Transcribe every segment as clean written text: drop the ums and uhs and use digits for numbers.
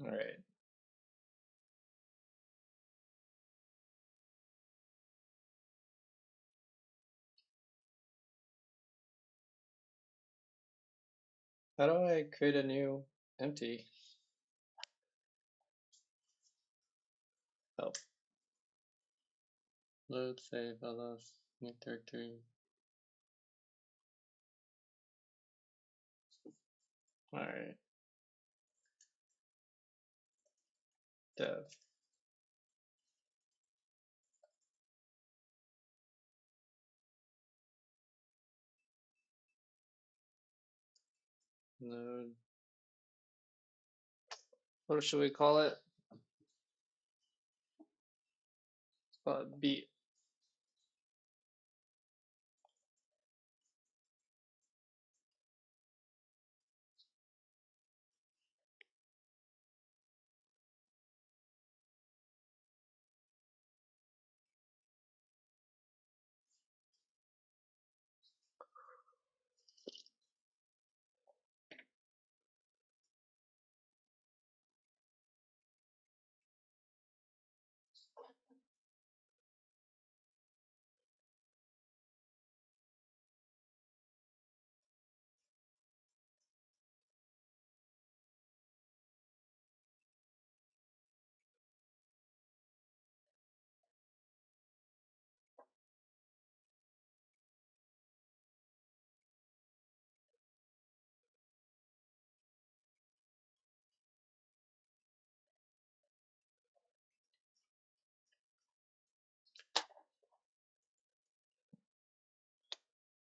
All right. How do I create a new empty? Oh, load, save, ls, make directory. All right. Dev. Node. What should we call it? Let's call it beat.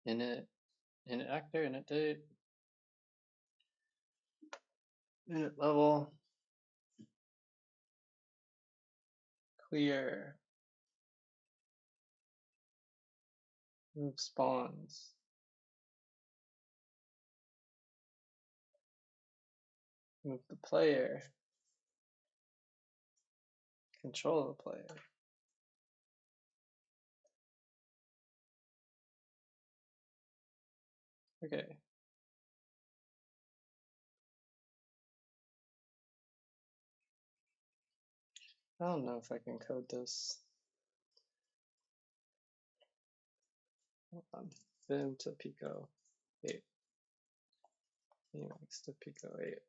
Init, init actor, init date, init level, clear, move spawns, move the player, control the player. Okay. I don't know if I can code this. Hold on. Vim to Pico-8. Emacs to Pico-8.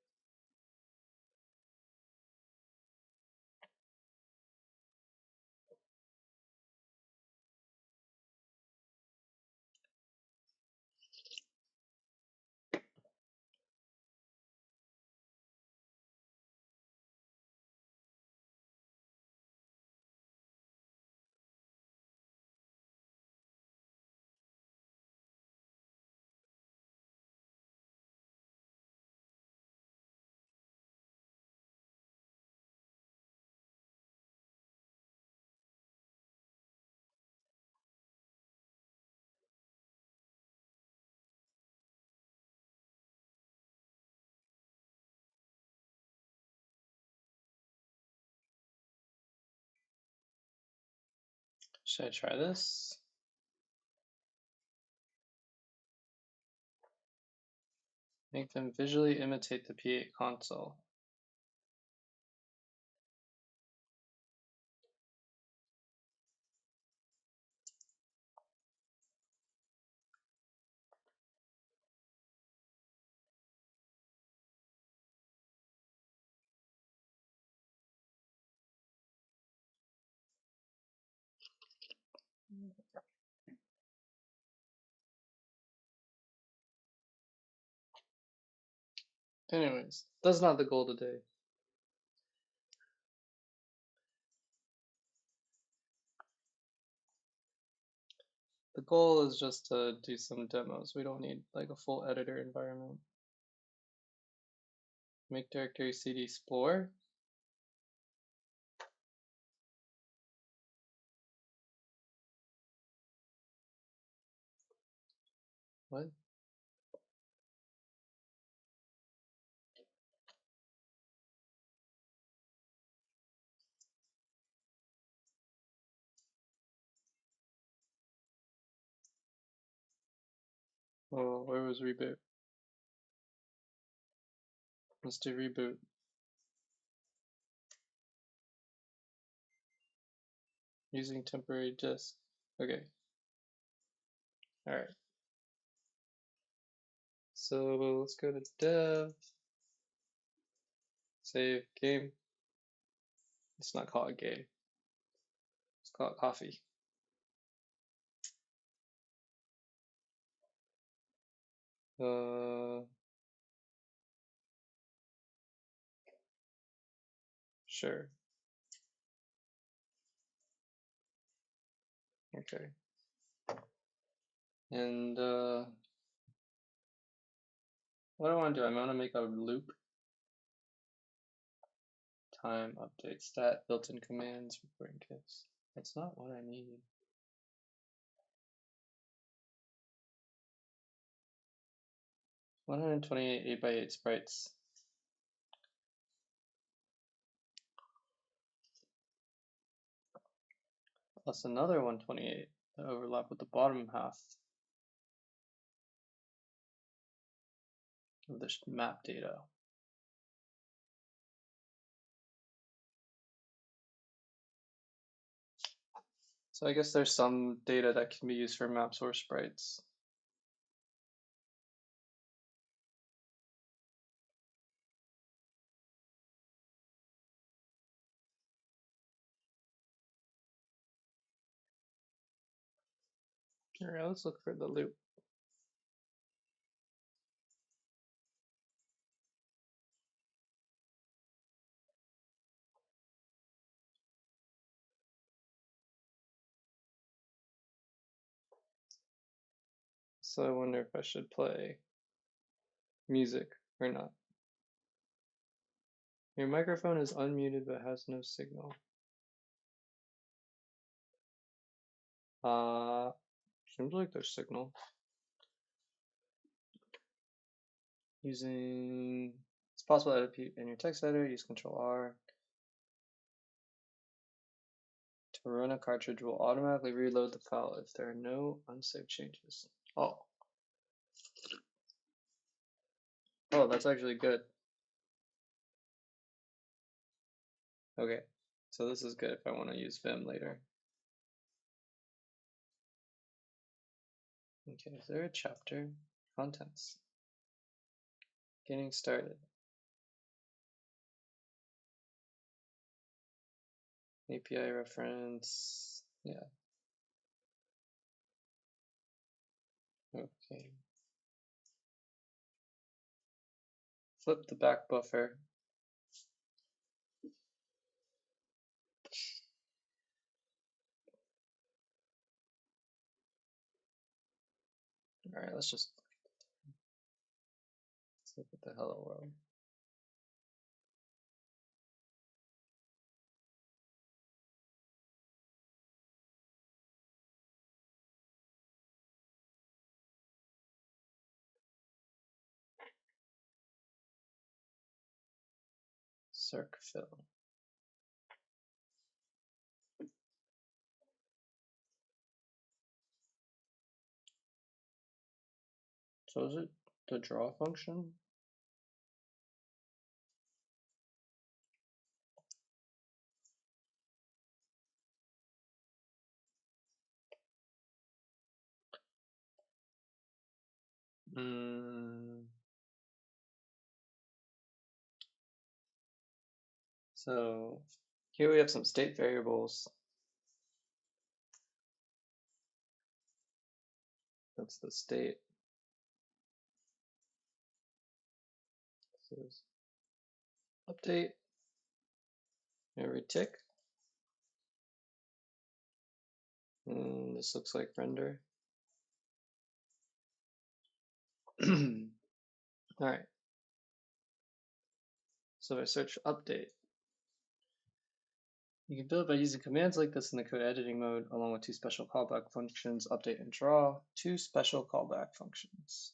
Should I try this? Make them visually imitate the P8 console. Anyways, that's not the goal today. The goal is just to do some demos. We don't need like a full editor environment. Make directory cd explore. What? Oh, where was reboot? Let's do reboot. Using temporary disk. Okay. All right. So let's go to dev, save game. Let's not call it game. Let's call it coffee. Sure. Okay. And what do I want to do? I want to make a loop. Time update stat built-in commands recording kits. That's not what I need. 128 8x8 sprites. Plus another 128 that overlap with the bottom half of this map data. So I guess there's some data that can be used for map source sprites. All right, let's look for the loop. So I wonder if I should play music or not. Your microphone is unmuted but has no signal. Seems like there's signal. Using, it's possible to edit in your text editor, use Control R. To run a cartridge will automatically reload the file if there are no unsaved changes. Oh. Oh, that's actually good. Okay, so this is good if I want to use Vim later. Okay, is there a chapter? Contents. Getting started. API reference. Yeah. Okay. Flip the back buffer. All right, let's look at the hello world. Circ fill. So is it the draw function? So here we have some state variables. That's the state. This is update. Every tick. And this looks like render. All right. So if I search update, you can build by using commands like this in the code editing mode, along with two special callback functions, update and draw, two special callback functions.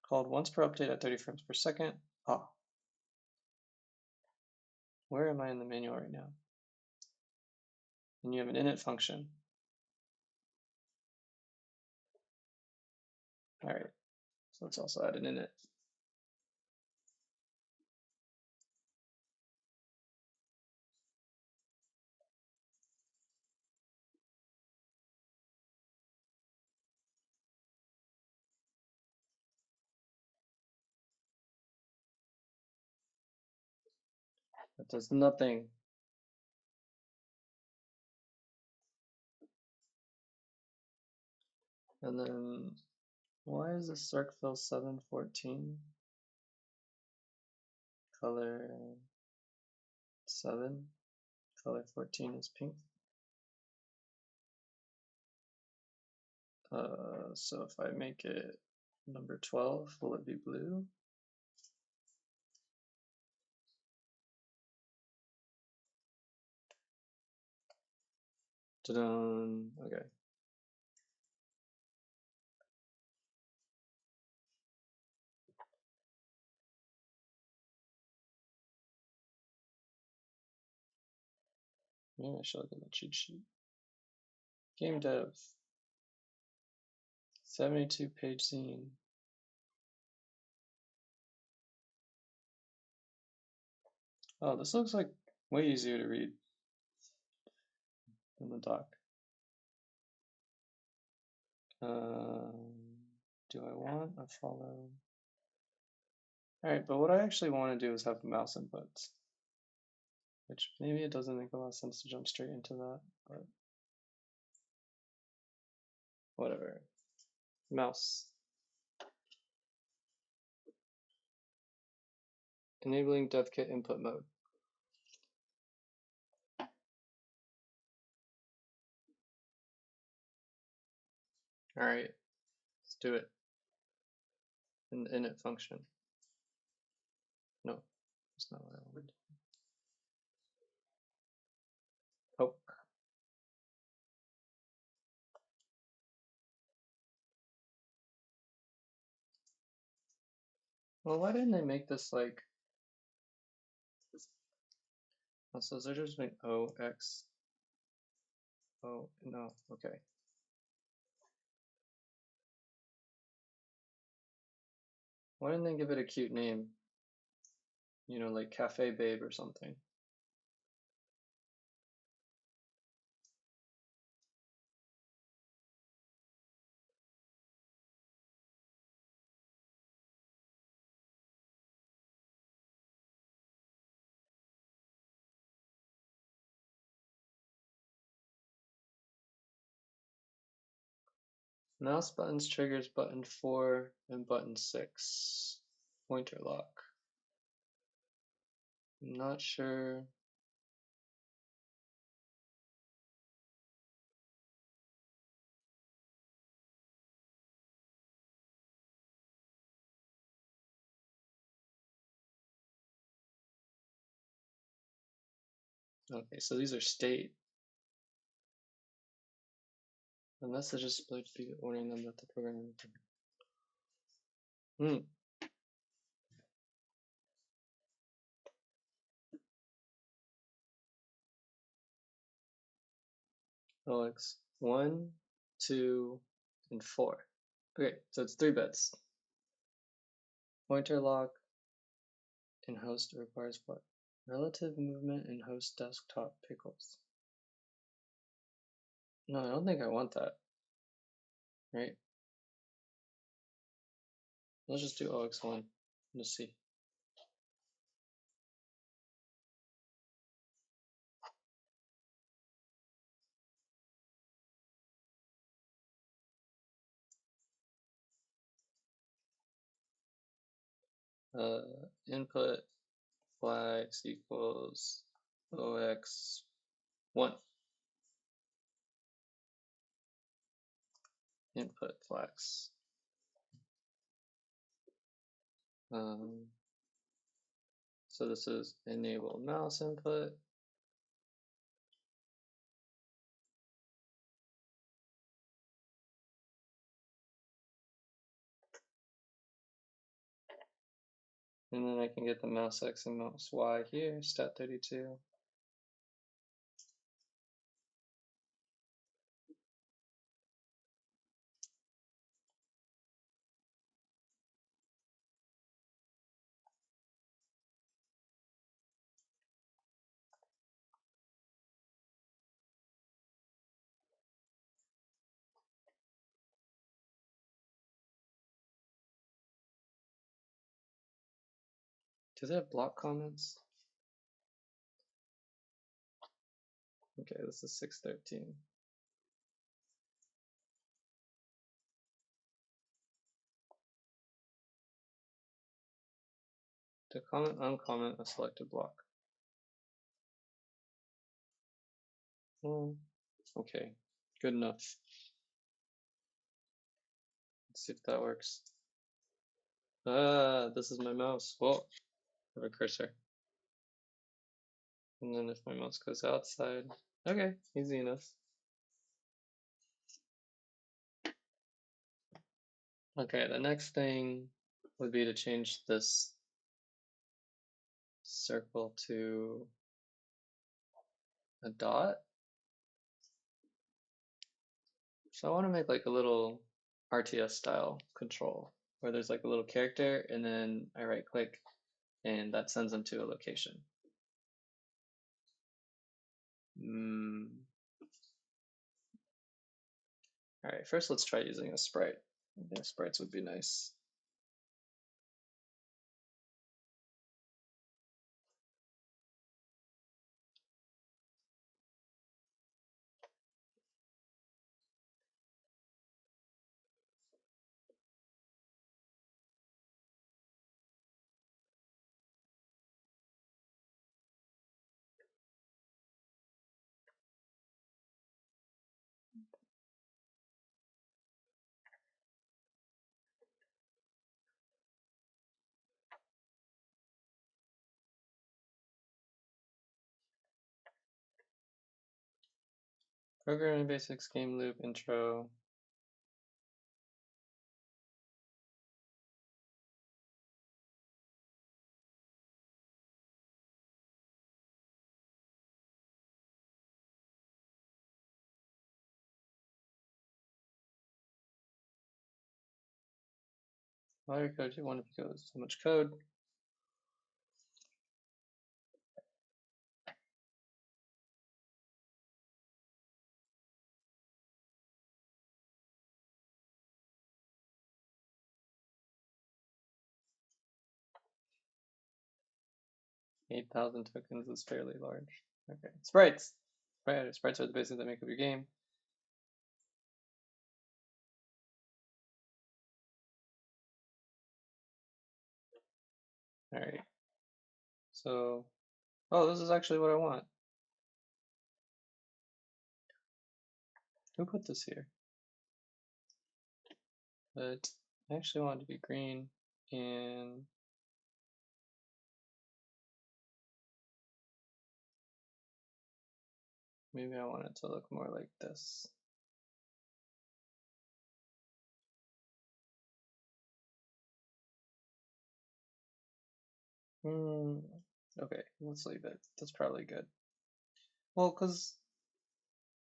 Called once per update at 30 frames per second. Ah. Where am I in the manual right now? And you have an init function. All right. So let's also add an init. That does nothing. And then why is this circ fill 714? Color 7, color 14 is pink. So if I make it number 12, will it be blue? Ta-da! Okay. Yeah, I should look at the cheat sheet. Game dev. 72 page zine. Oh, this looks like way easier to read than the doc. Do I want a follow? Alright, but what I actually want to do is have mouse inputs. Which maybe it doesn't make a lot of sense to jump straight into that, but whatever. Mouse. Enabling DevKit input mode. Alright, let's do it. In the init function. No, that's not what I wanted. Oh. Well, why didn't they make this like... So they're just doing O, X, O, no, okay. Why didn't they give it a cute name? You know, like Cafe Babe or something. Mouse buttons triggers button 4 and button 6. Pointer lock. I'm not sure. Okay, so these are state. The message is supposed to be warning them that the program is OX 1, 2, and 4. Okay, so it's 3 bits. Pointer lock in host requires what? Relative movement in host desktop pickles. No, I don't think I want that. Right? Let's just do OX1. Let's see. Input flags equals OX1. Input flags. So this is enable mouse input. And then I can get the mouse X and mouse Y here, stat32. Do they have block comments? Okay, this is 613. To comment, uncomment a selected block. Okay, good enough. Let's see if that works. This is my mouse. Whoa, I have a cursor. And then if my mouse goes outside, okay, easy enough. Okay, the next thing would be to change this circle to a dot. So I want to make like a little RTS style control where there's like a little character and then I right click and that sends them to a location. All right, first let's try using a sprite. I think sprites would be nice. Programming basics, game loop, intro. All your code, you want to go so much code. 8,000 tokens is fairly large. Okay, sprites. Right, sprites are the basics that make up your game. All right. So, oh, this is actually what I want. Who put this here? But I actually want it to be green and maybe I want it to look more like this. Okay, let's leave it. That's probably good. Well, because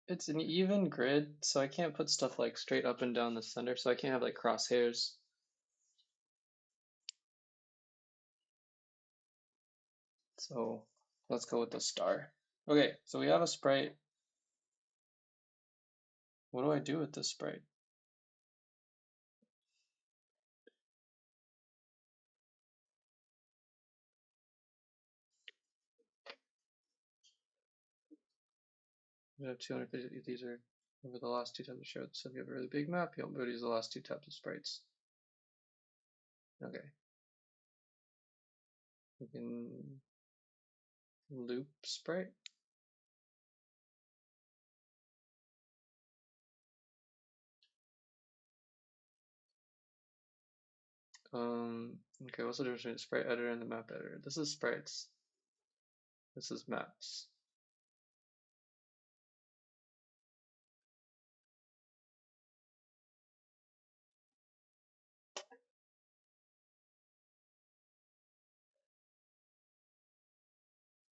it's an even grid, so I can't put stuff like straight up and down the center, so I can't have like crosshairs. So let's go with the star. Okay, so we have a sprite. What do I do with this sprite? We have 250. These are over the last two times I showed. So if you have a really big map, you'll be able to use the last two types of sprites. Okay. We can loop sprite. Okay, what's the difference between sprite editor and the map editor? This is sprites. This is maps.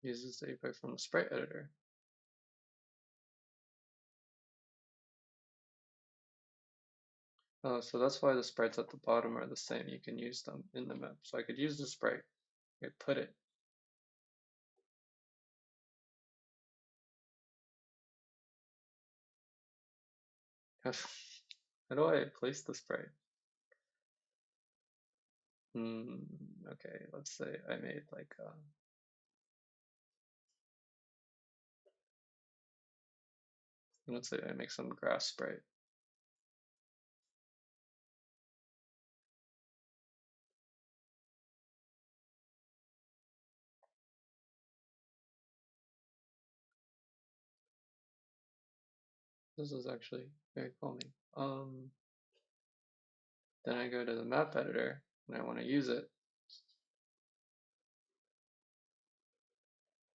Uses the API from the sprite editor. Oh, so that's why the sprites at the bottom are the same. You can use them in the map. So I could use the sprite. I could put it. How do I place the sprite? Okay, let's say I made like Let's say I make some grass sprite. This is actually very calming. Then I go to the map editor and I want to use it.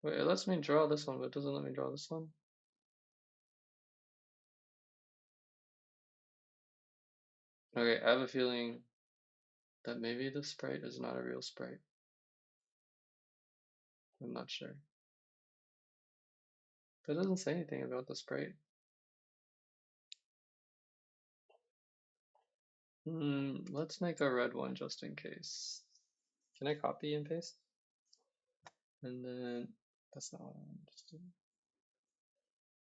Wait, it lets me draw this one, but it doesn't let me draw this one. Okay, I have a feeling that maybe the sprite is not a real sprite. I'm not sure. But it doesn't say anything about the sprite. Let's make a red one just in case. Can I copy and paste? And then, that's not what I wanted to do.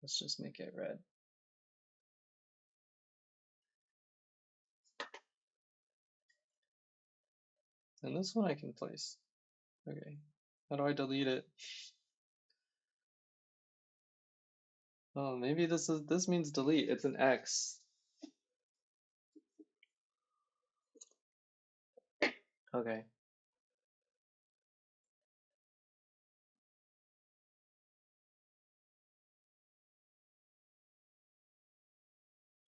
Let's just make it red. And this one I can place. Okay, how do I delete it? Oh, maybe this means delete. It's an X. Okay.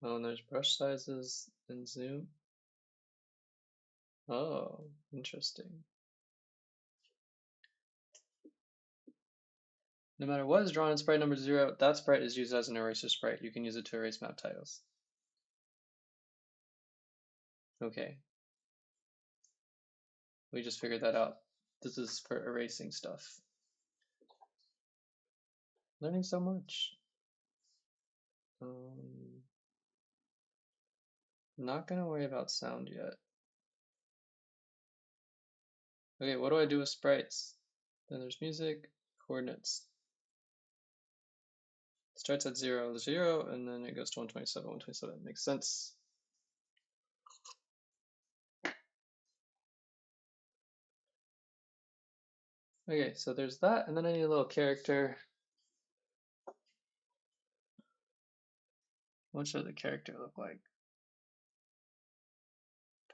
Oh, and there's brush sizes and zoom. Oh, interesting. No matter what is drawn in sprite number 0, that sprite is used as an eraser sprite. You can use it to erase map titles. Okay. We just figured that out. This is for erasing stuff. Learning so much. Not gonna worry about sound yet. Okay, what do I do with sprites? Then there's music, coordinates. It starts at 0, 0, and then it goes to 127, 127. Makes sense. Okay, so there's that, and then I need a little character. What should the character look like?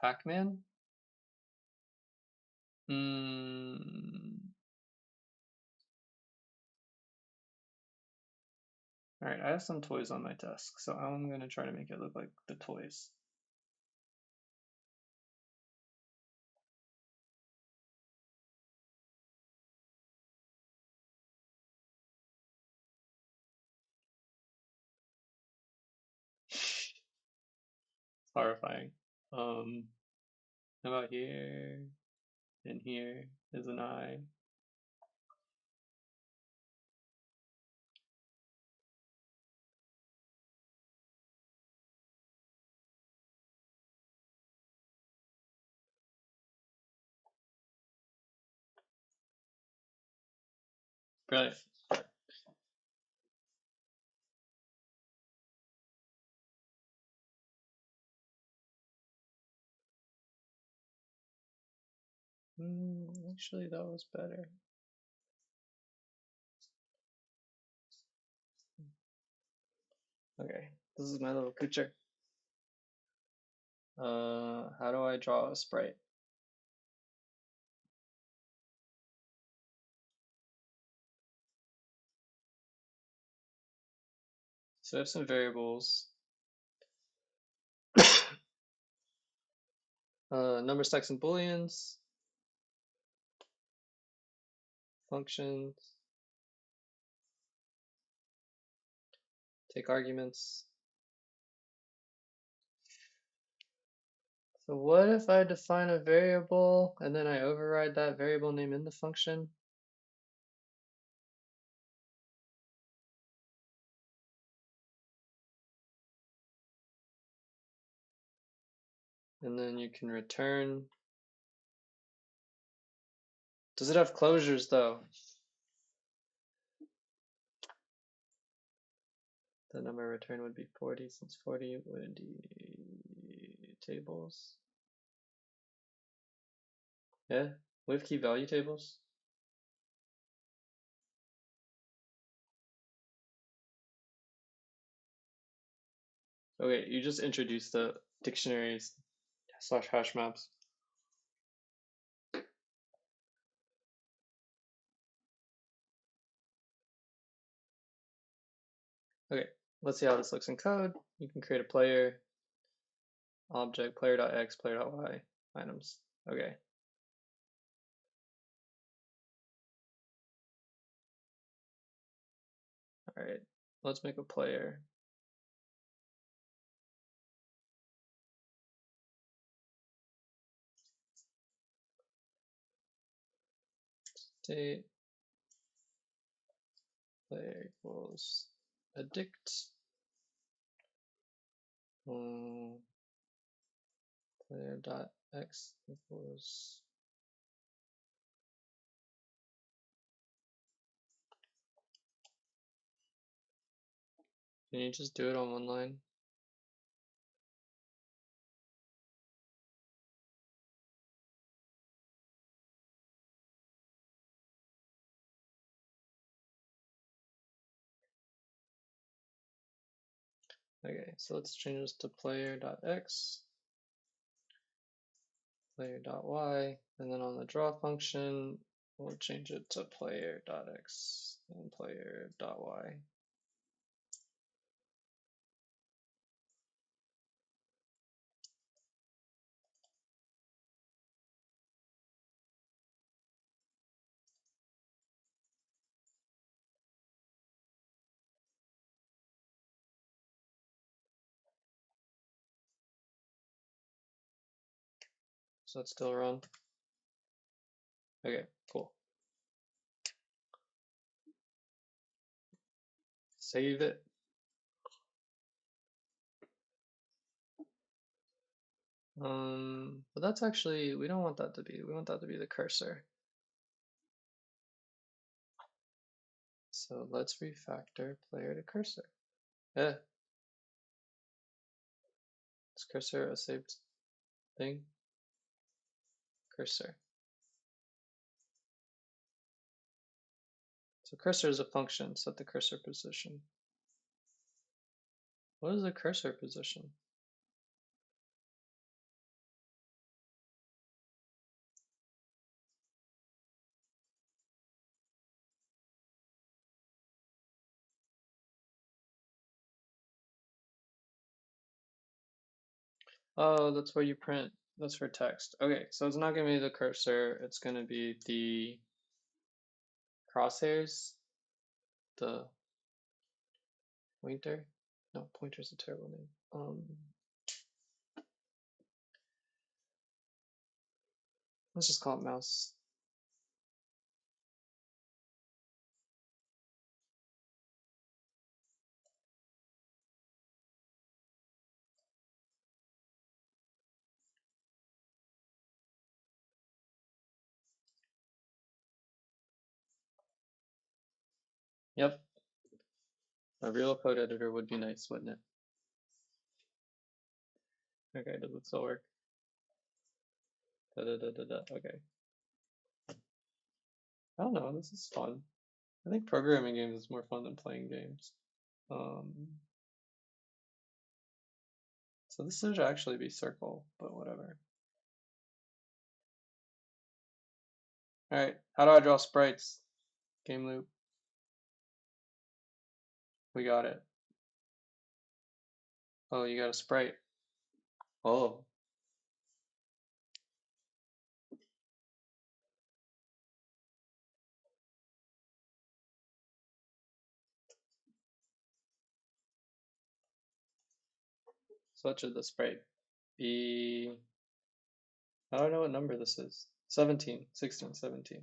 Pac-Man? Alright, I have some toys on my desk, so I'm gonna try to make it look like the toys. Horrifying. How about here? And here is an eye. Brilliant. Actually, that was better. Okay, this is my little creature. How do I draw a sprite? So I have some variables. Number stacks and booleans. Functions. Take arguments. So what if I define a variable and then I override that variable name in the function? And then you can return. Does it have closures though? The number returned would be 40 since 40 would be tables. Yeah, we have key value tables. Okay, you just introduced the dictionaries / hash maps. Okay, let's see how this looks in code. You can create a player, object, player.x, player.y, items. Okay. All right, let's make a player. State player equals addict. Player.x equals can you just do it on one line? Okay, so let's change this to player.x, player.y, and then on the draw function, we'll change it to player.x and player.y. So let's still run. Okay, cool. Save it. But that's actually, we don't want that to be, we want that to be the cursor. So let's refactor player to cursor. Is cursor a saved thing? Cursor. So cursor is a function, set the cursor position. What is the cursor position? Oh, that's where you print. That's for text. Okay, so it's not going to be the cursor. It's going to be the crosshairs, the pointer. No, pointer's a terrible name. Let's just call it mouse. Yep. A real code editor would be nice, wouldn't it? Okay, does it still work? Okay. I don't know, this is fun. I think programming games is more fun than playing games. So this should actually be circle, but whatever. All right, how do I draw sprites? Game loop. We got it. Oh, you got a sprite. Oh. So what should the sprite be? I don't know what number this is. 17, 16, 17.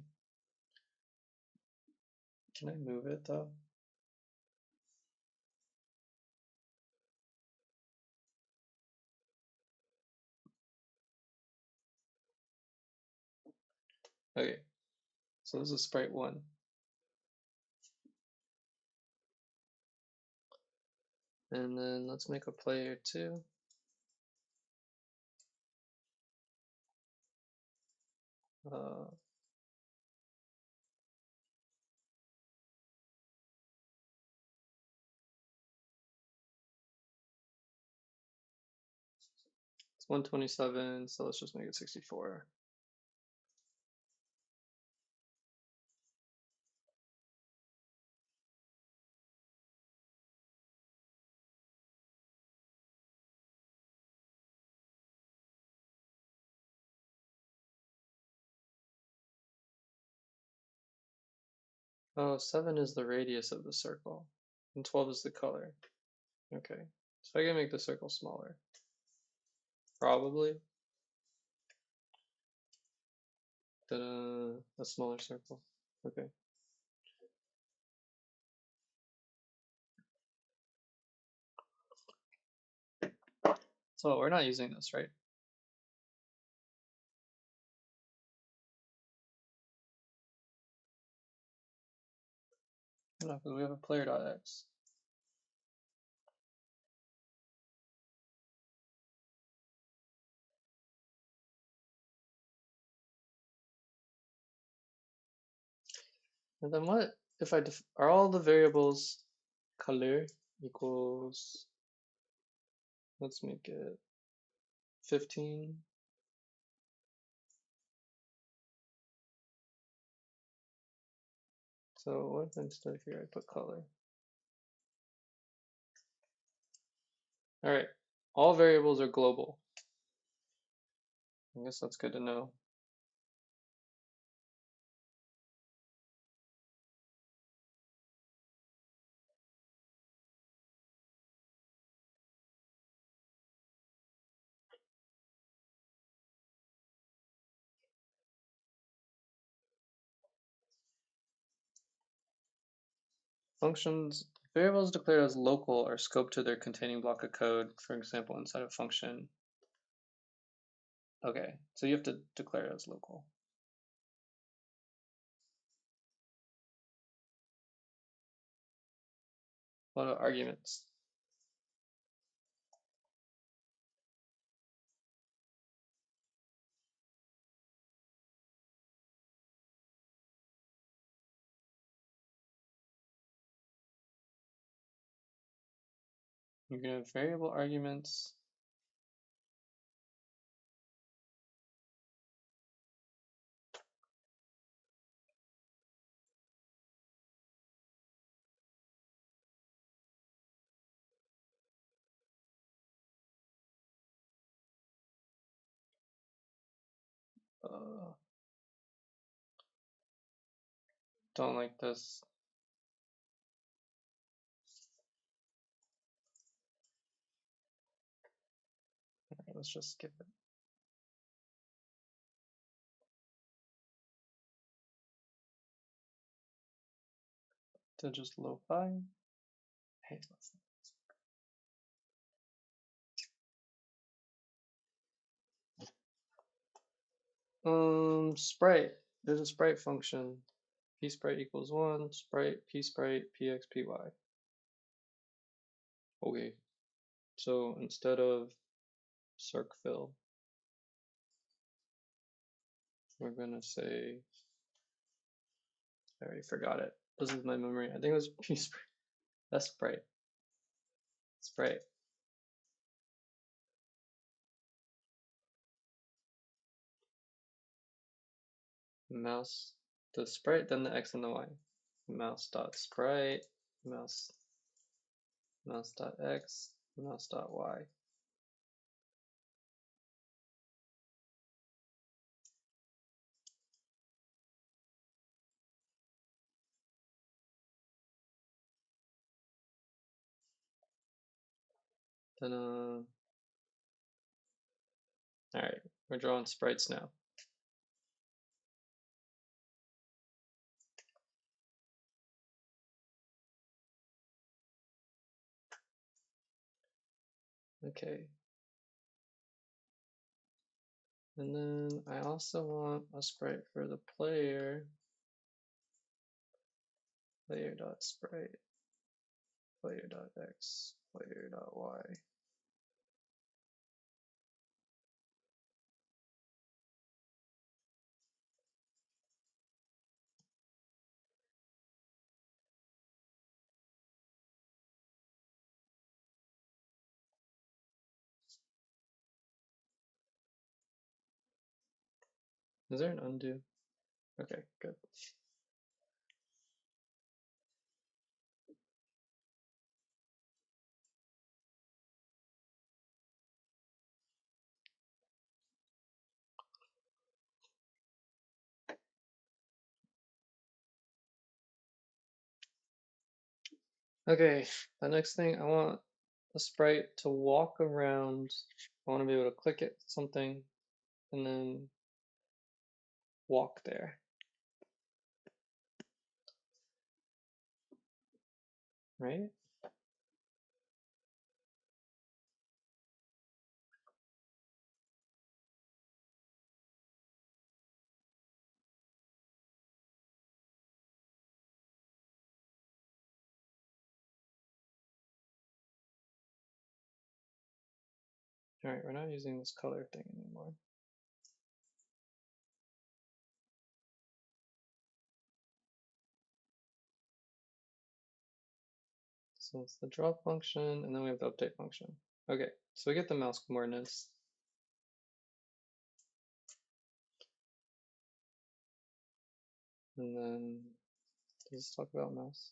Can I move it though? Okay, so this is sprite 1. And then let's make a player 2. 127, so let's just make it 64. Oh, 7 is the radius of the circle, and 12 is the color. Okay, so I can make the circle smaller. Probably. Than a smaller circle. Okay. So we're not using this, right? No, because we have a player.x. And then what if I are all the variables color equals, let's make it 15. So what if instead of here I put color? All right, all variables are global. I guess that's good to know. Functions, variables declared as local are scoped to their containing block of code, for example, inside a function. Okay, so you have to declare it as local. What are arguments? You're gonna have variable arguments. Don't like this. Right, let's just skip it. To just lo-fi. Hey, sprite. There's a sprite function. P_sprite equals 1, sprite, p_sprite, px, py. Okay, so instead of circfill, we're gonna say, I already forgot it. This is my memory. I think it was p_sprite. That's sprite. Sprite. Mouse, the sprite, then the x and the y. Mouse dot sprite, mouse dot x, mouse dot y. Then all right, we're drawing sprites now. Okay. And then I also want a sprite for the player. Player.sprite, player.x, player.y. Is there an undo? Okay, good. Okay, the next thing I want a sprite to walk around. I want to be able to click it something and then walk there. Right? Alright, we're not using this color thing anymore. So it's the draw function, and then we have the update function. Okay, so we get the mouse coordinates. And then let's talk about mouse.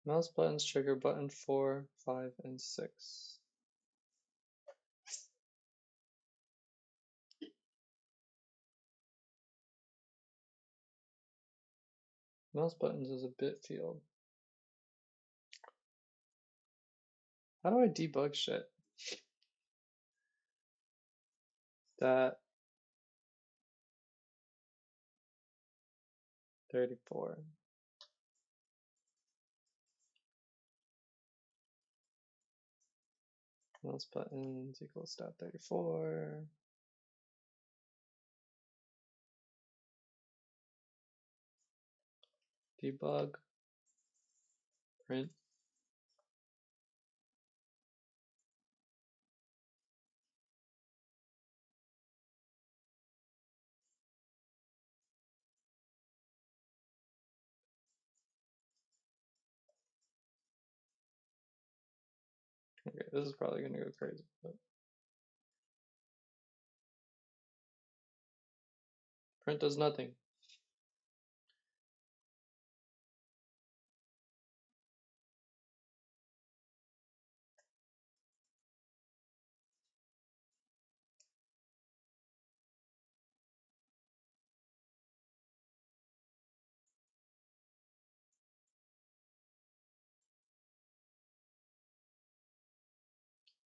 Mouse buttons trigger button 4, 5, and 6. Mouse buttons is a bit field. How do I debug shit? That 34. Mouse buttons equals stat 34. Debug. Print. Okay, this is probably gonna go crazy, but print does nothing.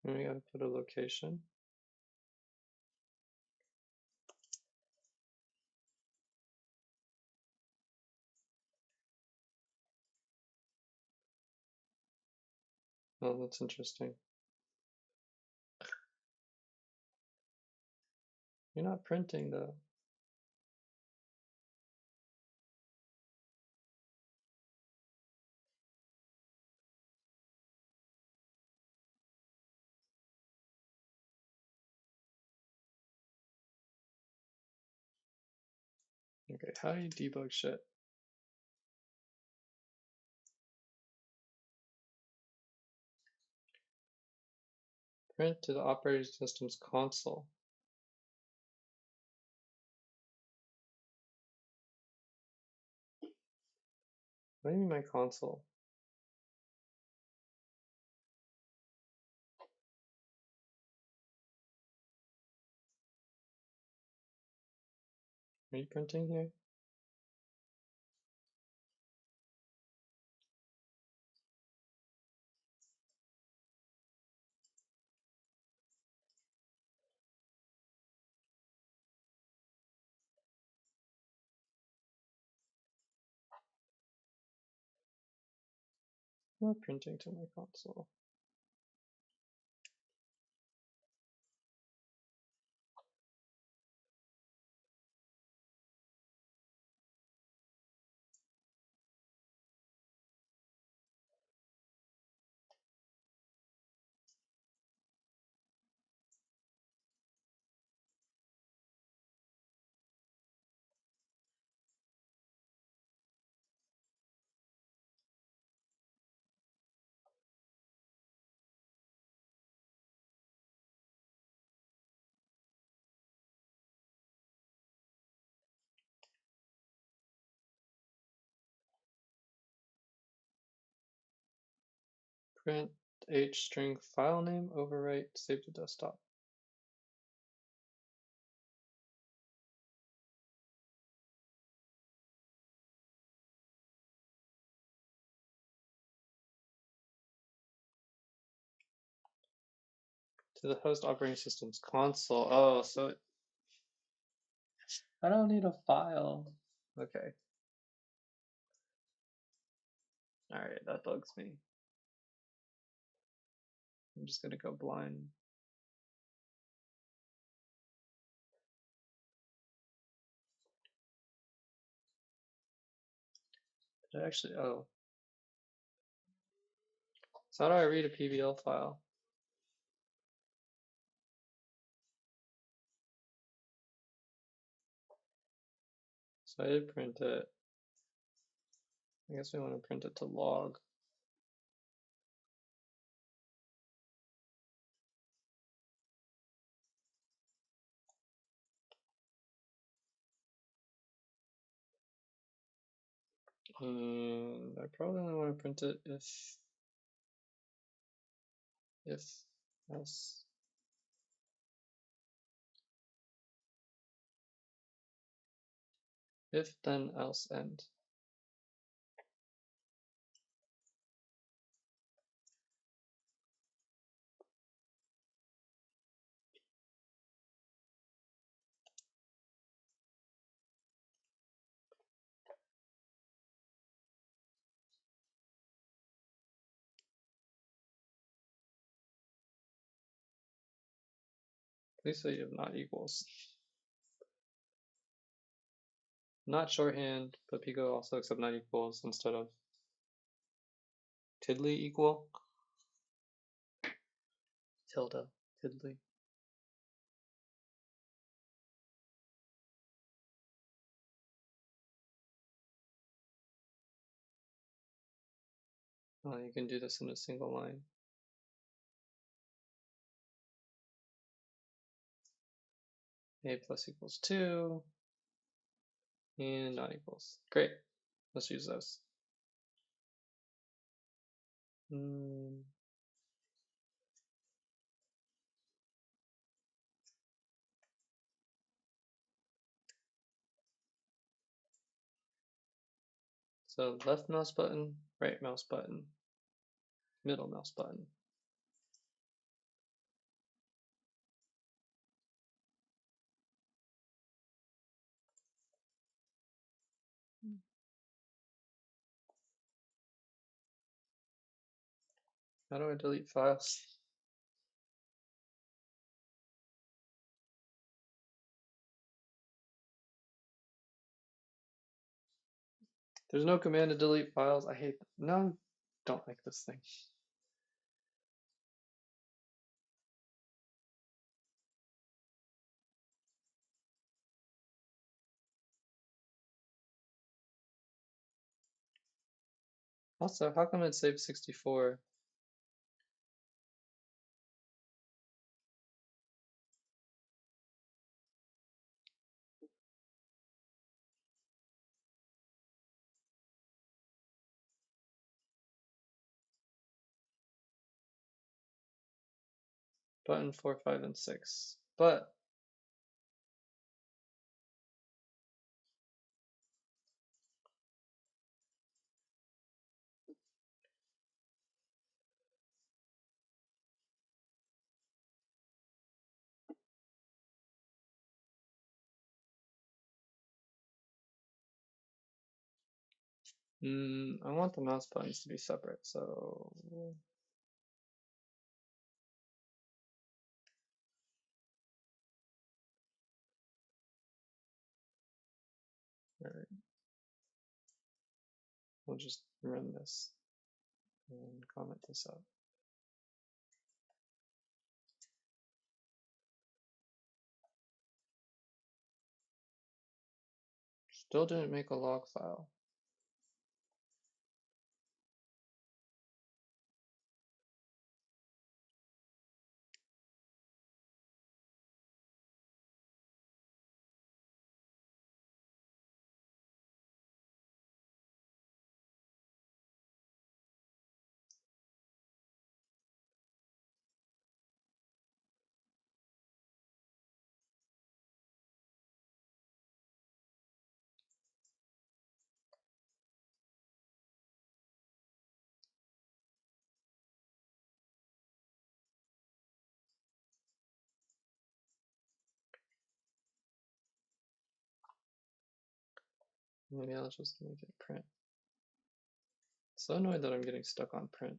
And we gotta put a location. Oh, that's interesting. You're not printing though. Okay, how do you debug shit? Print to the operating system's console. What do you mean my console? Are you printing here? I'm not printing to my console. Print H string file name, overwrite, save to desktop. To the host operating system's console. Oh, so I don't need a file. Okay. Alright, that bugs me. I'm just gonna go blind. Did I actually, oh. So how do I read a PBL file? So I did print it. I guess we want to print it to log. And I probably only want to print it if else. If then else end. Please say you have not equals. Not shorthand, but Pico also accept not equals instead of tiddly equal. Tilde, tiddly. You can do this in a single line. A plus equals 2 and not equals. Great. Let's use those. So left mouse button, right mouse button, middle mouse button. How do I delete files? There's no command to delete files. I hate them. No, don't like this thing. Also, how come it saved 64? Button 4, 5, and 6. But I want the mouse buttons to be separate, so all right. We'll just run this and comment this out. Still didn't make a log file. Maybe I'll just make it print. So annoyed that I'm getting stuck on print.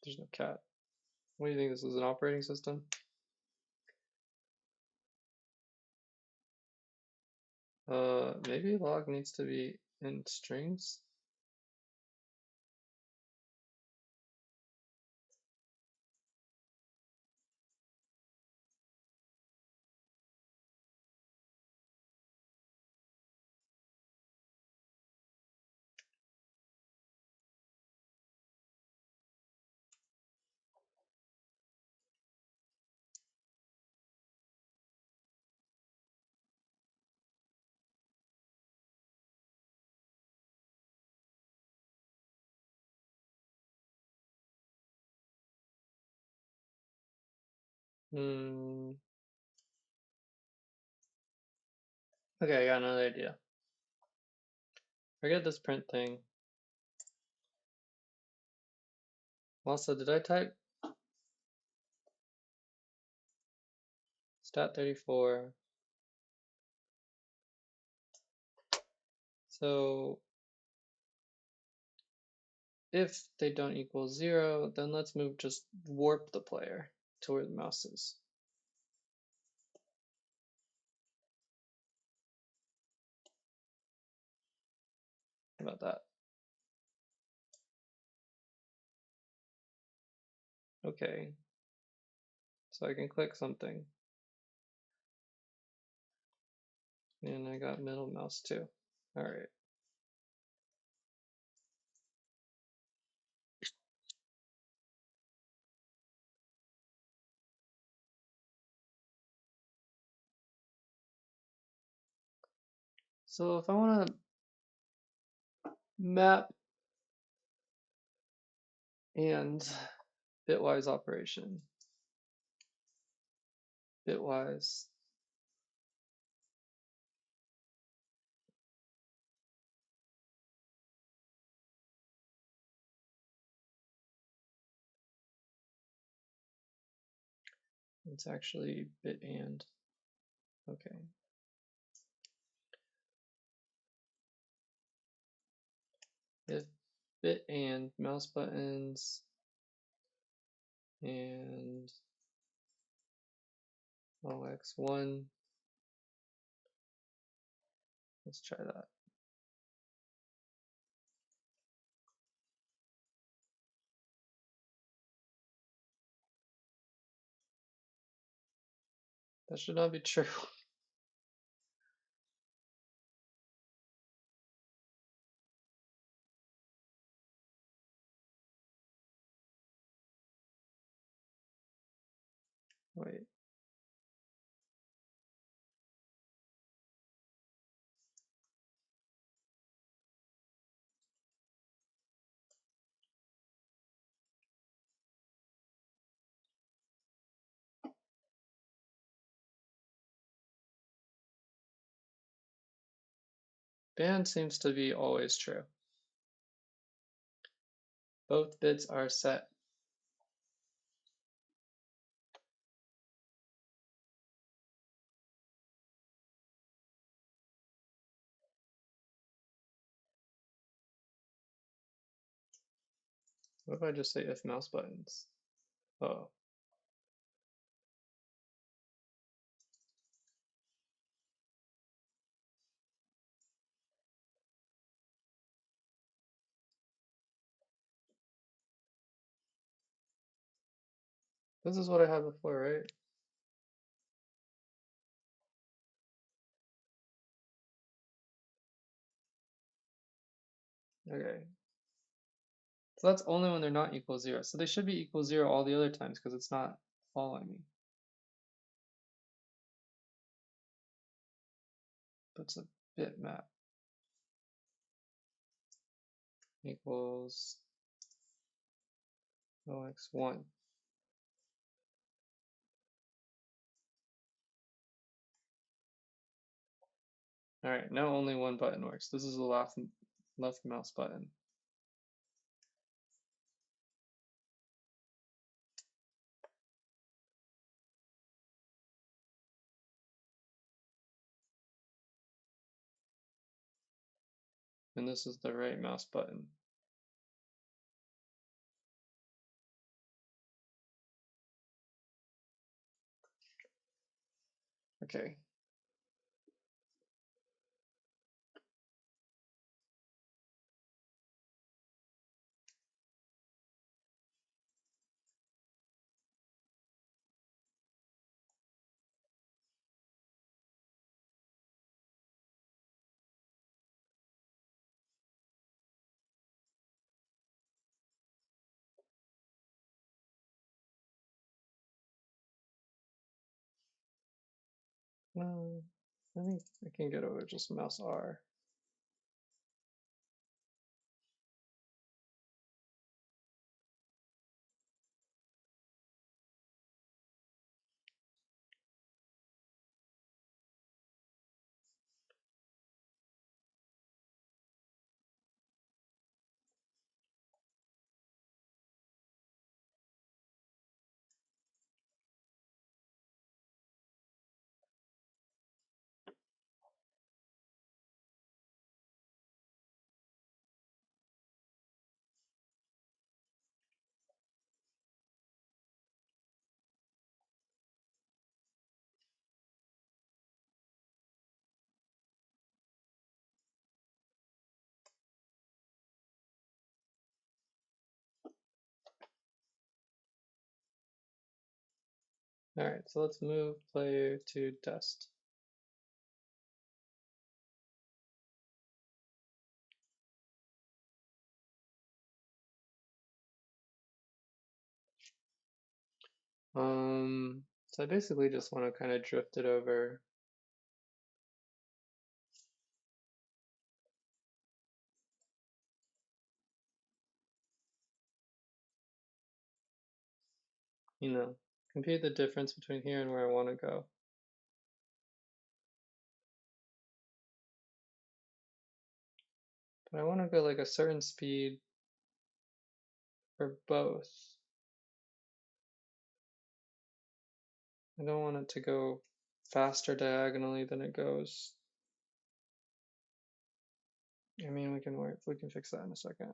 There's no cat. What do you think, this is an operating system? Maybe log needs to be in strings. Okay, I got another idea. Forget this print thing. Also, did I type stat34? So if they don't equal 0, then let's just warp the player to where the mouse is. How about that? Okay. So I can click something. And I got middle mouse too. All right. So if I want to map and bitwise operation, bitwise, it's actually bit and, okay. If bit and mouse buttons and OX1, let's try that. That should not be true. Wait. Band seems to be always true. Both bits are set. What if I just say if mouse buttons? Oh. This is what I had before, right? Okay. So that's only when they're not equal 0. So they should be equal 0 all the other times because it's not following me. But it's a bitmap equals OX1. All right, now only one button works. This is the left mouse button. and this is the right mouse button. Okay. I think I can get over just mouse R. All right, so let's move player to dust. So I basically just want to kind of drift it over. You know, compute the difference between here and where I want to go. But I want to go like a certain speed for both. I don't want it to go faster diagonally than it goes. I mean, we can fix that in a second.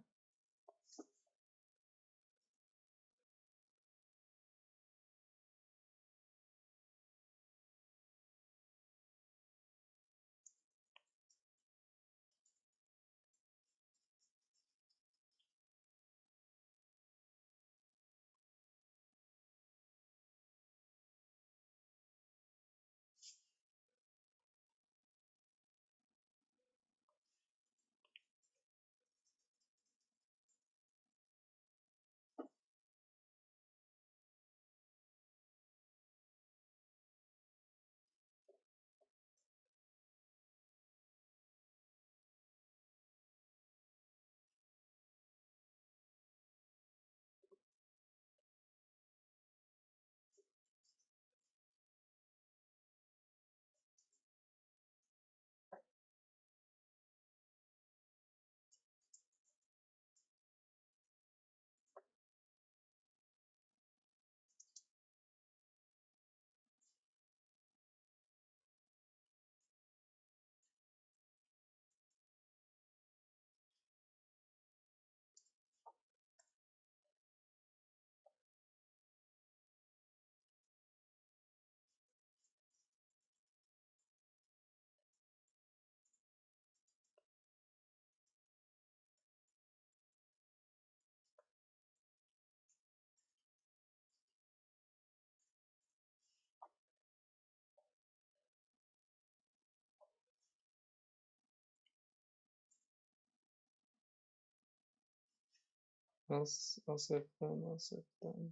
I'll save them. I'll save them.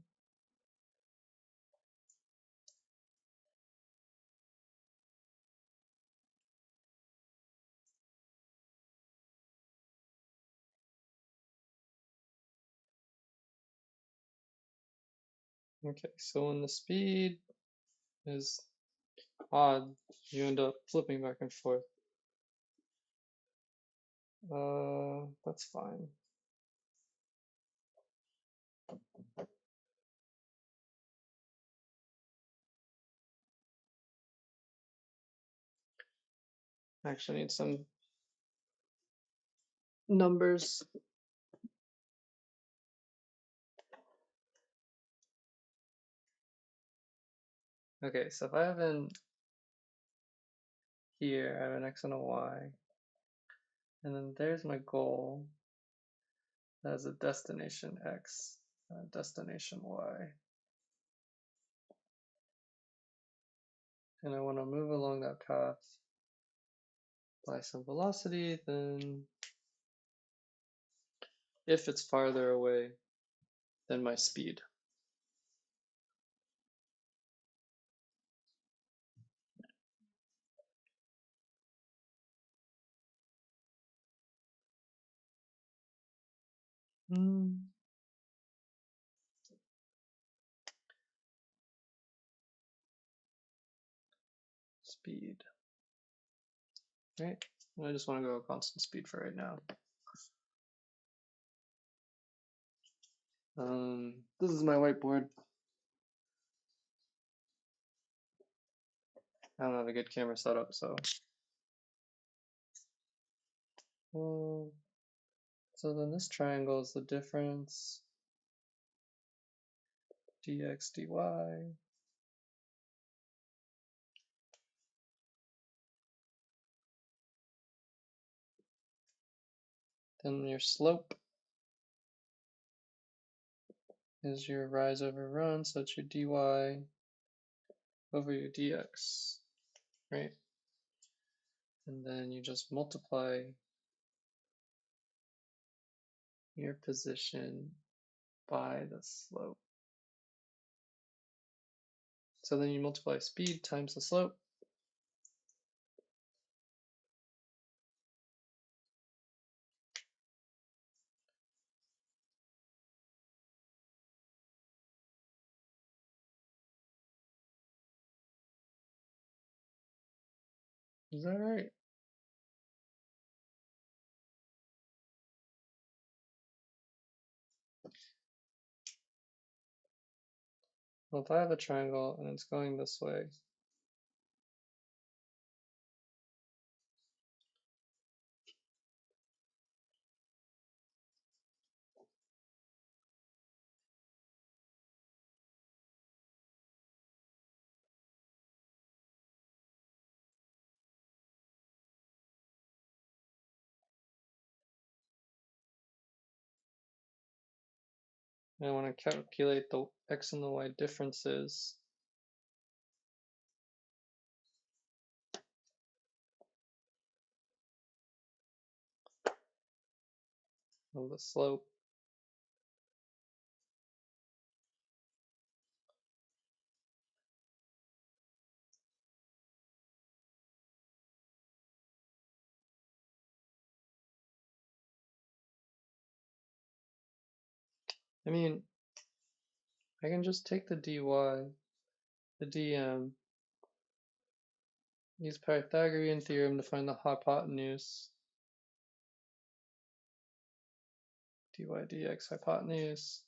Okay, so when the speed is odd, you end up flipping back and forth. That's fine. Actually, I need some numbers. Okay, so if I have an here, I have an x and a y, and then there's my goal. That's a destination x, destination y. And I want to move along that path by some velocity, then if it's farther away than my speed. Speed. Right? I just want to go constant speed for right now. This is my whiteboard. I don't have a good camera setup, so. So then this triangle is the difference dx dy. Then your slope is your rise over run, so it's your dy over your dx, right? And then you just multiply your position by the slope. So then you multiply speed times the slope. Is that right? Well, if I have a triangle and it's going this way, and I want to calculate the x and the y differences. Of the slope. I mean, I can just take the dy, the dm, use Pythagorean theorem to find the hypotenuse. Dy dx hypotenuse.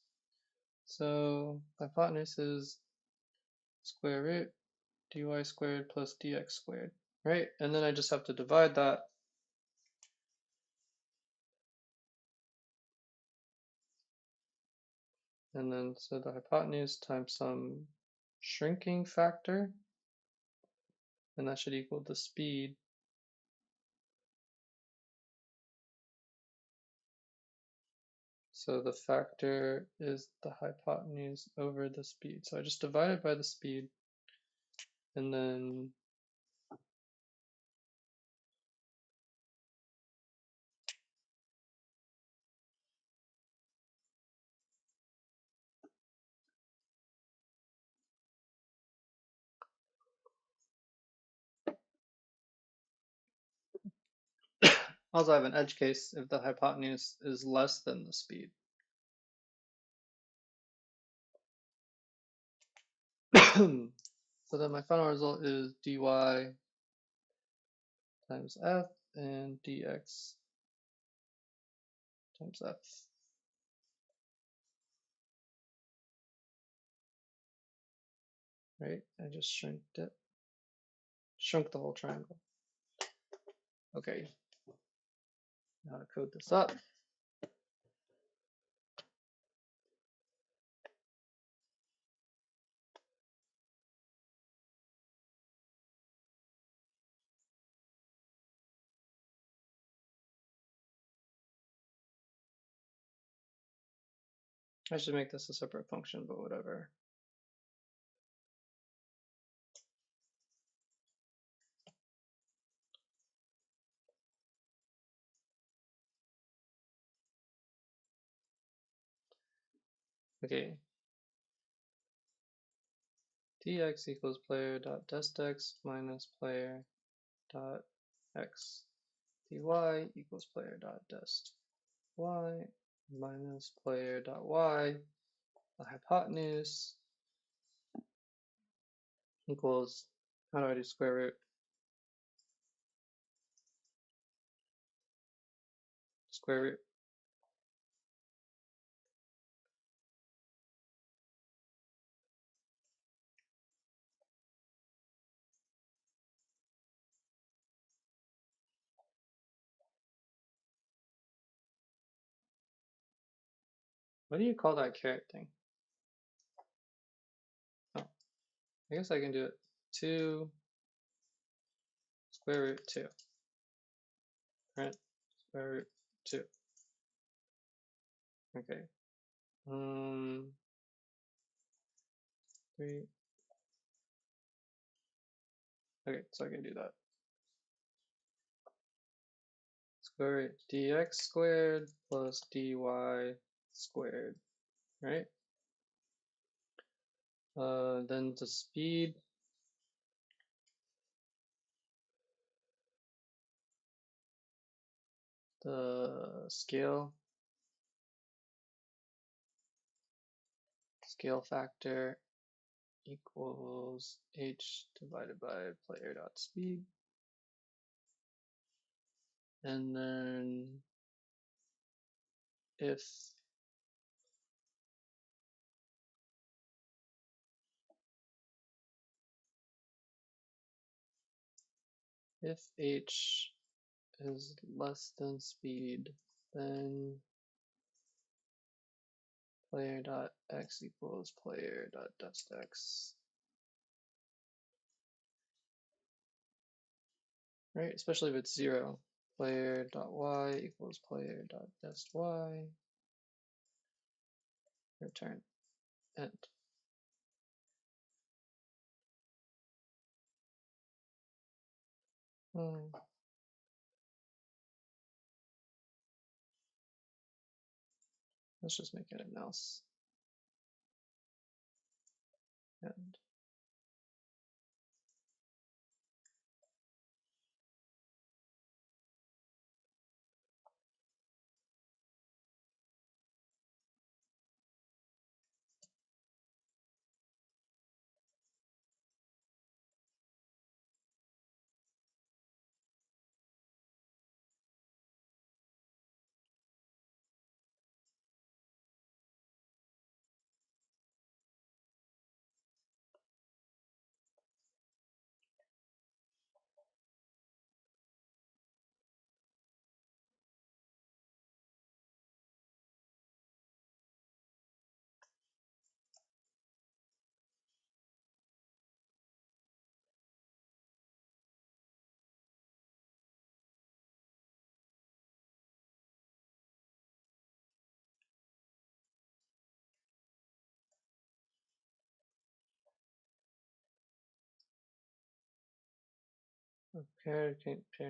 So hypotenuse is square root dy squared plus dx squared, right? And then I just have to divide that. And then so the hypotenuse times some shrinking factor, and that should equal the speed. So the factor is the hypotenuse over the speed. So I just divide it by the speed, and then also I have an edge case if the hypotenuse is less than the speed. So then my final result is dy times f and dx times f. Right? I just shrunk the whole triangle. Okay. how to code this up. I should make this a separate function, but whatever. Okay. dx equals player dot destx minus player dot x. dy equals player dot dest y minus player dot y. The hypotenuse equals, how do I do square root? Square root. What do you call that caret thing? Oh, I guess I can do it. 2 square root 2. Right? Square root 2. Okay. 3. Okay, so I can do that. Square root dx squared plus dy squared, right? Then the speed, the scale factor equals h divided by player dot speed. And then if h is less than speed, then player dot x equals player dot dest x. Right, especially if it's 0. Player dot y equals player dot dest y. Return end. Let's just make it an else. End. Pair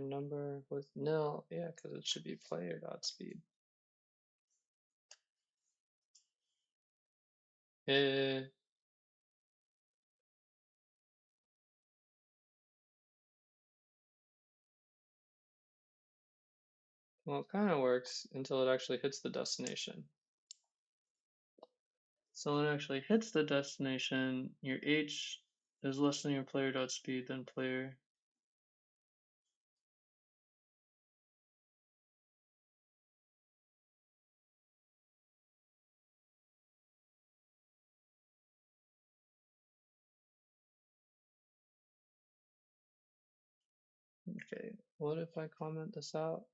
number with nil, yeah, because it should be player dot speed. Well, it kind of works until it actually hits the destination. So when it actually hits the destination, your h is less than your player dot speed, then player. Okay, what if I comment this out?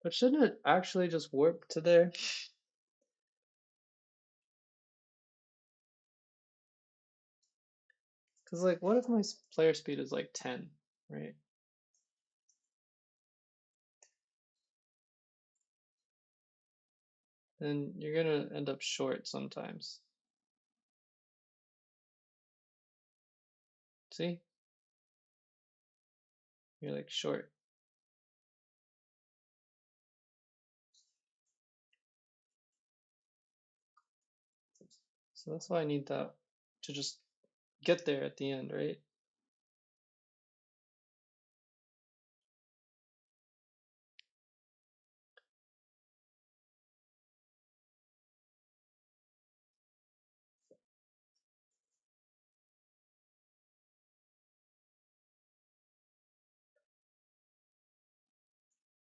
But shouldn't it actually just warp to there? Because, like, what if my player speed is like 10, right? Then you're gonna end up short sometimes. See? You're like short. So that's why I need that to just get there at the end, right?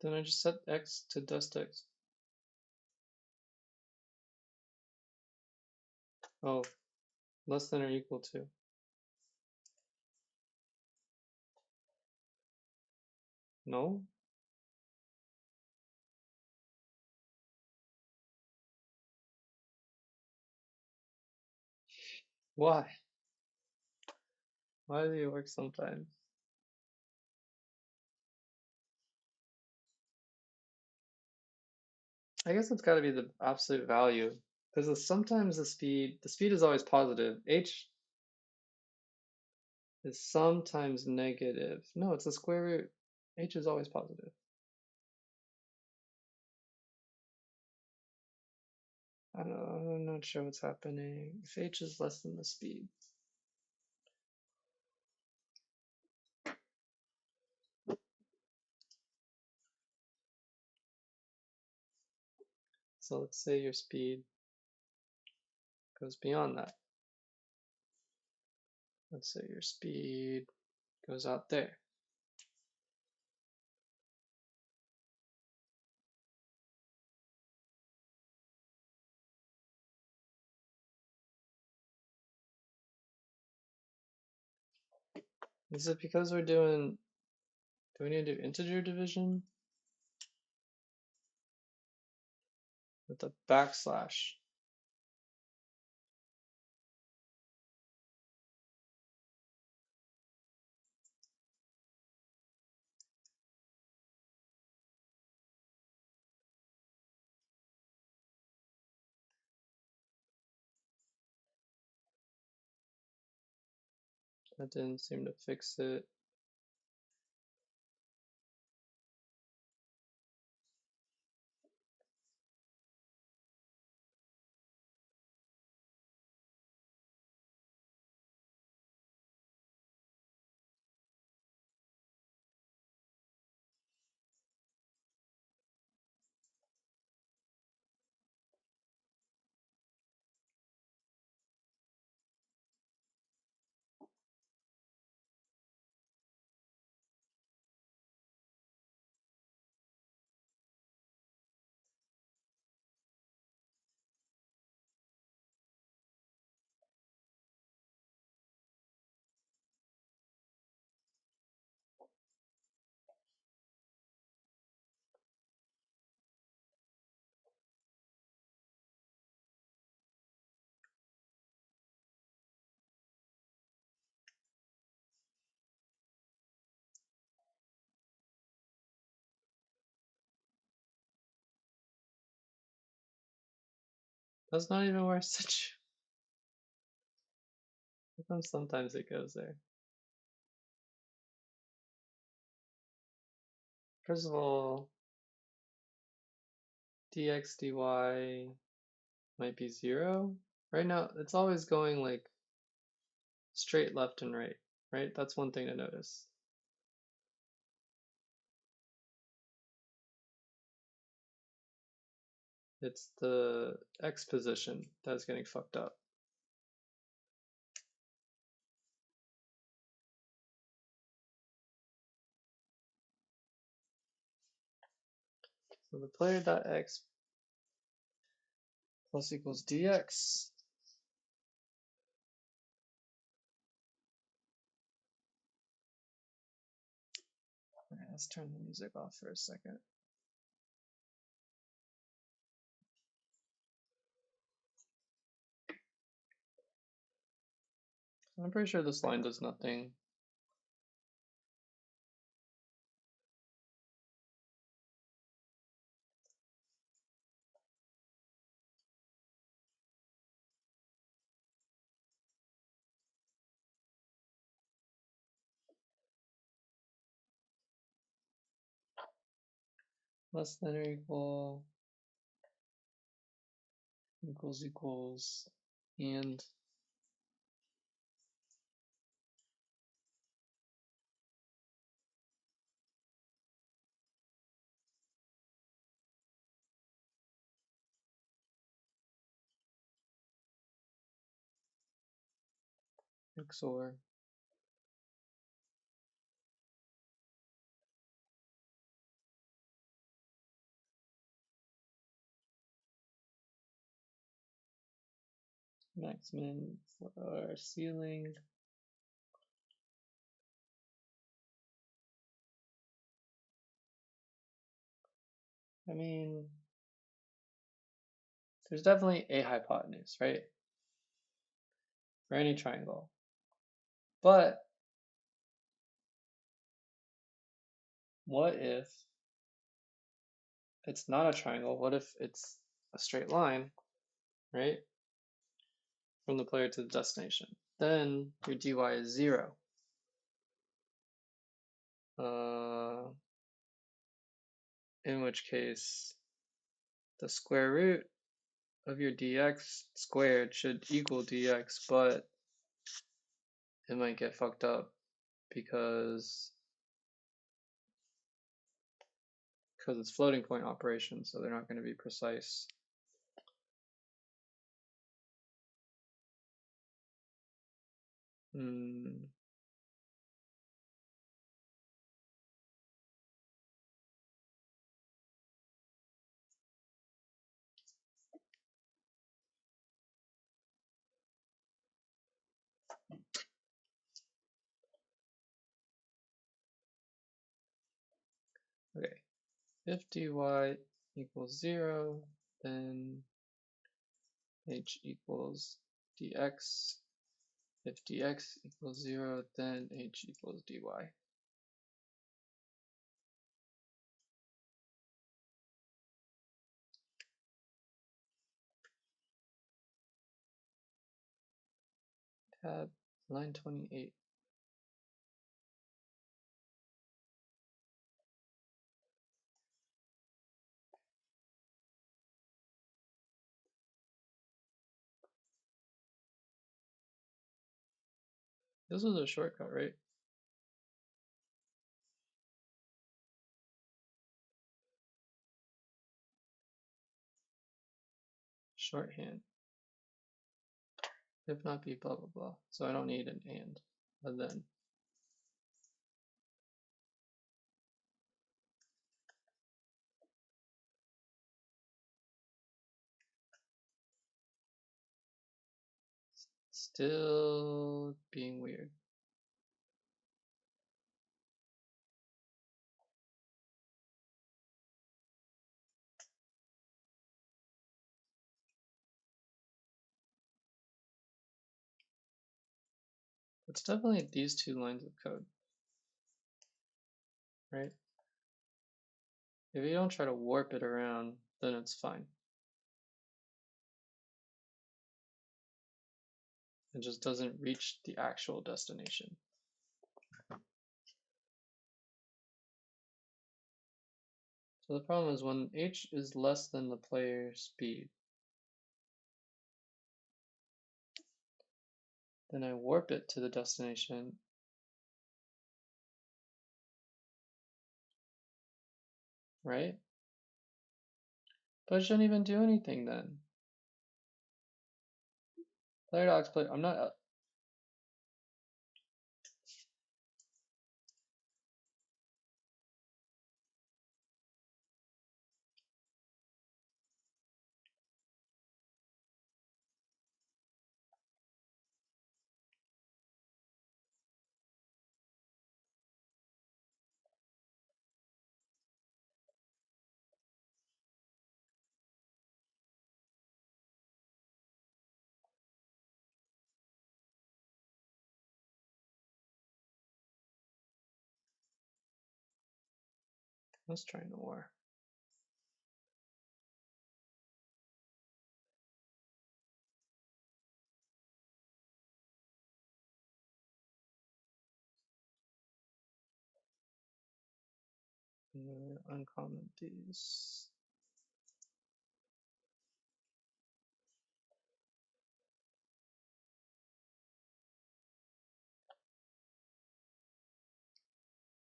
Then I just set x to dust x. Oh, less than or equal to. No? Why? Why do it work sometimes? I guess it's got to be the absolute value, because sometimes the speed is always positive. H is sometimes negative. No, it's the square root. H is always positive. I don't know, I'm not sure what's happening. If H is less than the speed. So let's say your speed goes beyond that. Let's say your speed goes out there. Is it because we're doing, do we need to do integer division? With the backslash. That didn't seem to fix it. That's not even where such. Sometimes it goes there. First of all, dx dy might be 0. Right now, it's always going like straight left and right, right? That's one thing to notice. It's the x position that's getting fucked up. So the player.x plus equals dx. let's turn the music off for a second. I'm pretty sure this line does nothing. Less than or equal, equals, and XOR. Max min for ceiling. I mean, there's definitely a hypotenuse, right? For any triangle. But what if it's not a triangle? What if it's a straight line, right? From the player to the destination. Then your dy is 0. In which case, the square root of your dx squared should equal dx, but it might get fucked up because it's floating point operations, so they're not going to be precise. Okay, if dy equals 0, then h equals dx. If dx equals 0, then h equals dy. Tab, line 28. This was a shortcut, right? Shorthand. If not be blah blah blah. So I don't need an and, a then. Still being weird. It's definitely these two lines of code, right? If you don't try to warp it around, then it's fine. It just doesn't reach the actual destination. So the problem is when h is less than the player speed, then I warp it to the destination. Right? But I shouldn't even do anything then. Player docs play. I'm not. Let's try no more. Uncomment these.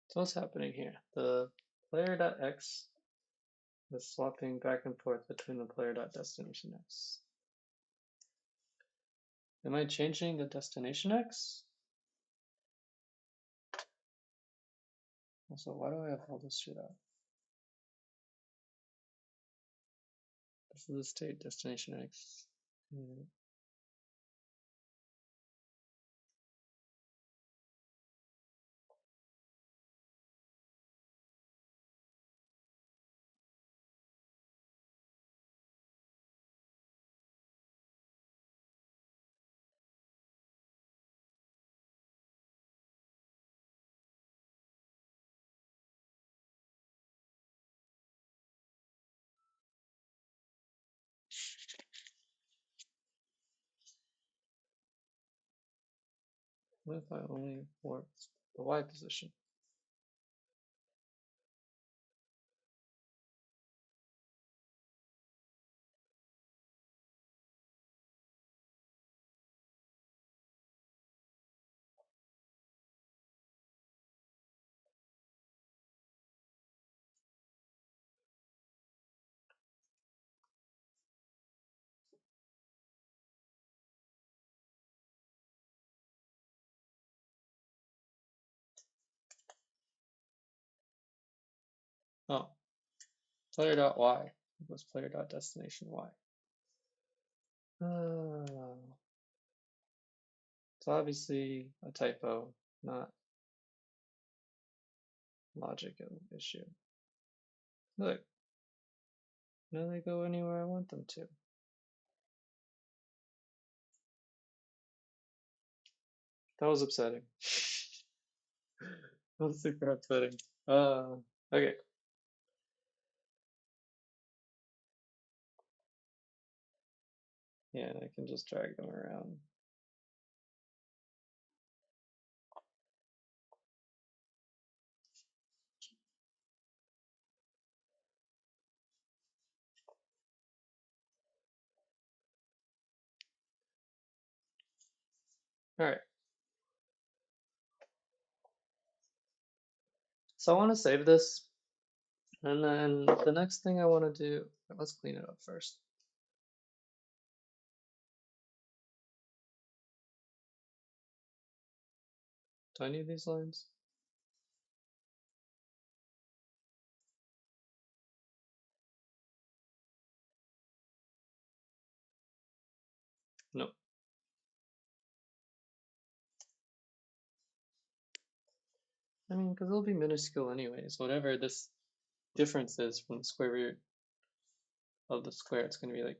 So what's happening here? The player.x is swapping back and forth between the player.destination x. Am I changing the destination x? Also, why do I have all this shit out? This is the state destination x. What if I only warped the y position? Oh, player.y equals player.destination y. It's obviously a typo, not logic issue. Look, now they go anywhere I want them to. That was upsetting. That was super upsetting. Okay. Yeah, I can just drag them around. All right. So I want to save this, and then the next thing I want to do, let's clean it up first. Do I need these lines? No. I mean, because it'll be minuscule anyways. Whatever this difference is from the square root of the square, it's going to be like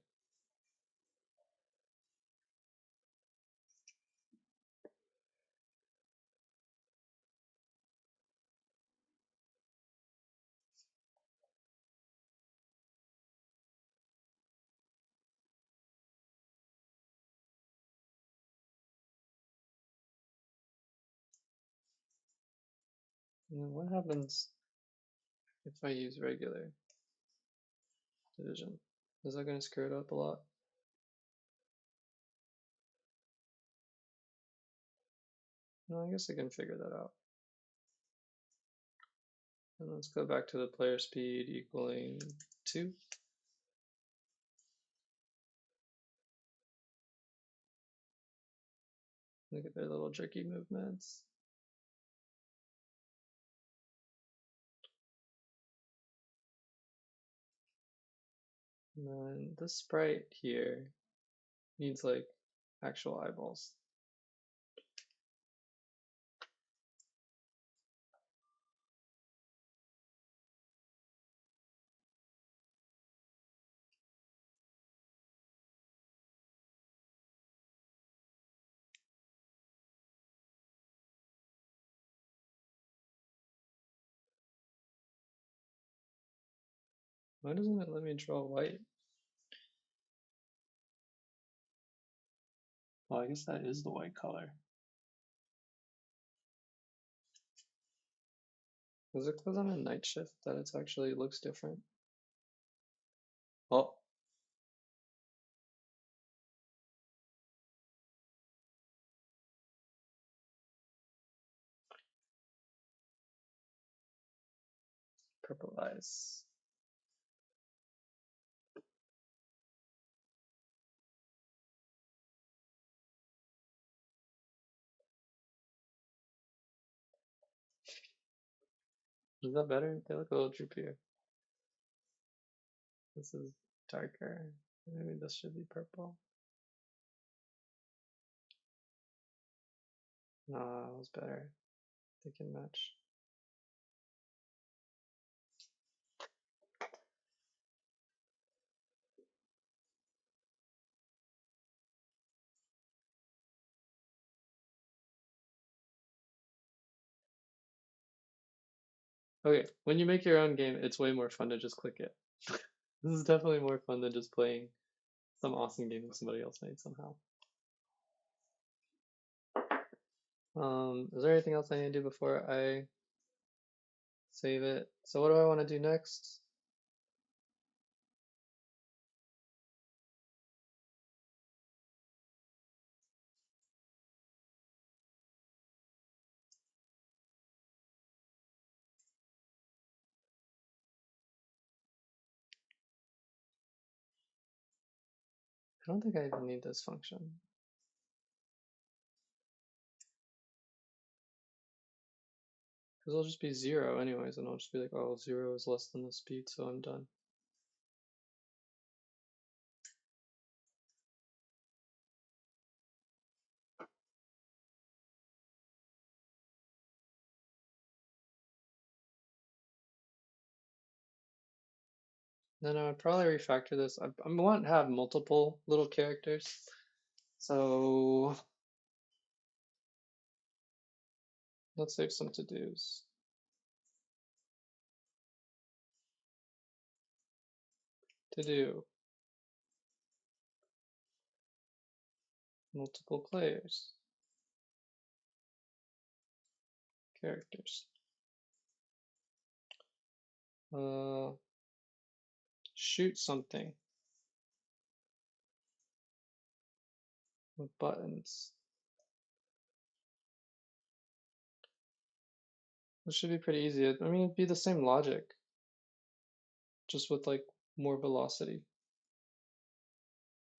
what happens if I use regular division? Is that going to screw it up a lot? No, I guess I can figure that out. And let's go back to the player speed equaling 2. Look at their little jerky movements. And then this sprite here needs like actual eyeballs. Why doesn't it let me draw white? Well, I guess that is the white color. Is it because I'm in night shift that it's actually looks different? Oh, purple eyes. Is that better? They look a little droopier. This is darker. Maybe this should be purple. Nah, that was better. They can match. Okay, when you make your own game, it's way more fun to just click it. This is definitely more fun than just playing some awesome game that somebody else made somehow. Is there anything else I need to do before I save it? So what do I want to do next? I don't think I even need this function. Because it'll just be 0 anyways, and I'll just be like, oh, 0 is less than the speed, so I'm done. Then I would probably refactor this. I want to have multiple little characters. So let's save some to-dos. To do. Multiple players. Characters. Shoot something with buttons. This should be pretty easy. I mean, it'd be the same logic, just with like more velocity.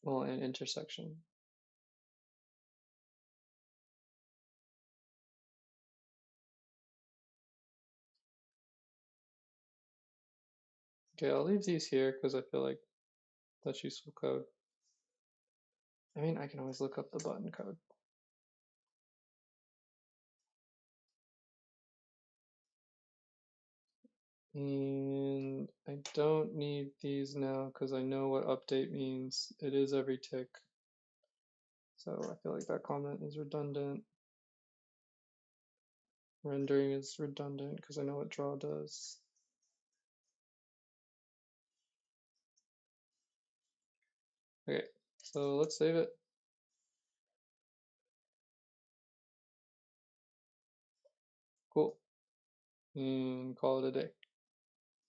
Well, and intersection. Okay, I'll leave these here because I feel like that's useful code. I mean, I can always look up the button code. And I don't need these now because I know what update means. It is every tick. So I feel like that comment is redundant. Rendering is redundant because I know what draw does. Okay, so let's save it. Cool. And call it a day.